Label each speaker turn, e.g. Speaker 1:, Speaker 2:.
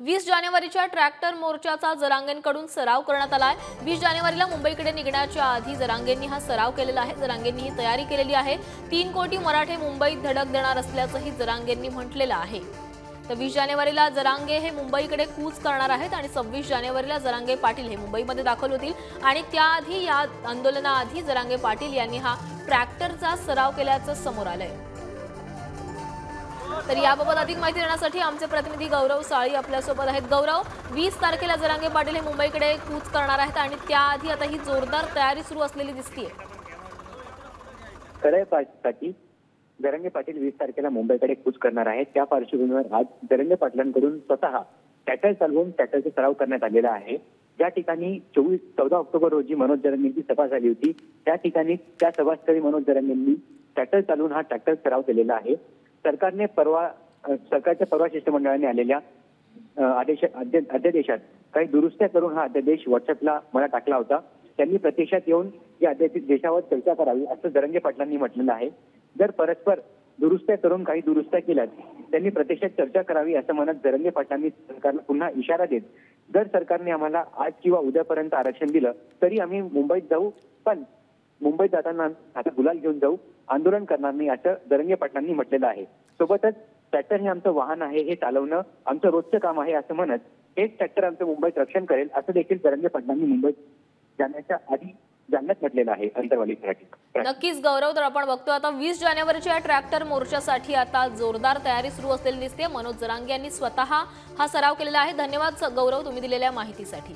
Speaker 1: 20 जानेवारीच्या ट्रॅक्टर मोर्चाचा जरांगेंकडून सराव करण्यात आलाय। 20 जानेवारीला मुंबईकडे निघण्याच्या आधी जरांगेंनी हा सराव केलेला आहे। जरांगेंनी ही तयारी केलेली आहे। 3 कोटी मराठे मुंबईत धडक देणार असल्याचंही जरांगेंनी म्हटलेलं आहे। तर 20 जानेवारीला जरांगे हे मुंबईकडे कूच करणार आहेत आणि 26 जानेवारीला जरांगे पाटील हे मुंबईमध्ये दाखल होतील आणि त्याआधी या आंदोलनाआधी जरांगे पाटील यांनी हा ट्रॅक्टरचा सराव केल्याचं समोर आलंय। तर याबाबत अधिक माहिती देण्यासाठी आमचे प्रतिनिधी गौरव साळी आपल्यासोबत आहेत। गौरव, 20 तारखेला जरांगे पाटील हे मुंबईकडे कूच करणार आहेत आणि त्याआधी आता ही जोरदार तयारी सुरू असलेली दिसतेय।
Speaker 2: खरंय पाटील, जरांगे पाटील 20 तारखेला मुंबईकडे कूच करणार आहेत। त्या पार्श्वभूमीवर आज जरांगे पाटलांकडून स्वतः ट्रॅक्टर चालवून ट्रॅक्टरचा सराव करण्यात आलेला आहे। ज्या ठिकाणी 14 ऑक्टोबर रोजी मनोज जरांगेंची सभा झाली होती, त्या ठिकाणी त्या सभास्थळी मनोज जरांगेंनी ट्रॅक्टर चालवून हा ट्रॅक्टर सराव केलेला आहे। सरकारच्या परवा शिष्टमंडळाने आलेल्या अध्यादेशात काही दुरुस्त्या करून हा अध्यादेश व्हॉट्सअपला मला टाकला होता। त्यांनी प्रत्यक्षात येऊन या अध्यादेशावर चर्चा करावी असं जरांगे पाटलांनी म्हटलेलं आहे। जर परस्पर दुरुस्त्या करून काही दुरुस्त्या केल्यात त्यांनी प्रत्यक्षात चर्चा करावी असं म्हणत जरांगे पाटलांनी सरकारला पुन्हा इशारा देत जर सरकारने आम्हाला आज किंवा उद्यापर्यंत आरक्षण दिलं तरी आम्ही मुंबईत जाऊ, पण मुंबईत जाताना आता गुलाल घेऊन जाऊ, आंदोलन करणार नाही असं जरांगे पाटलांनी म्हटलेलं आहे। सोबतच ट्रॅक्टर हे आमचं वाहन आहे, हे चालवणं आमचं रोजचं काम आहे असं म्हणत हेच ट्रॅक्टर आमचं मुंबईत रक्षण करेल असं देखील जरांगे पाटलांनी मुंबईत जाण्याच्या आधी जाण्यात म्हटलेलं आहे। अंतरवालीसाठी
Speaker 1: नक्कीच गौरव, तर आपण बघतो आता 20 जानेवारीच्या ट्रॅक्टर मोर्चासाठी आता जोरदार तयारी सुरू असलेली दिसते। मनोज जरांगे यांनी स्वतः हा सराव केलेला आहे। धन्यवाद गौरव, तुम्ही दिलेल्या माहितीसाठी।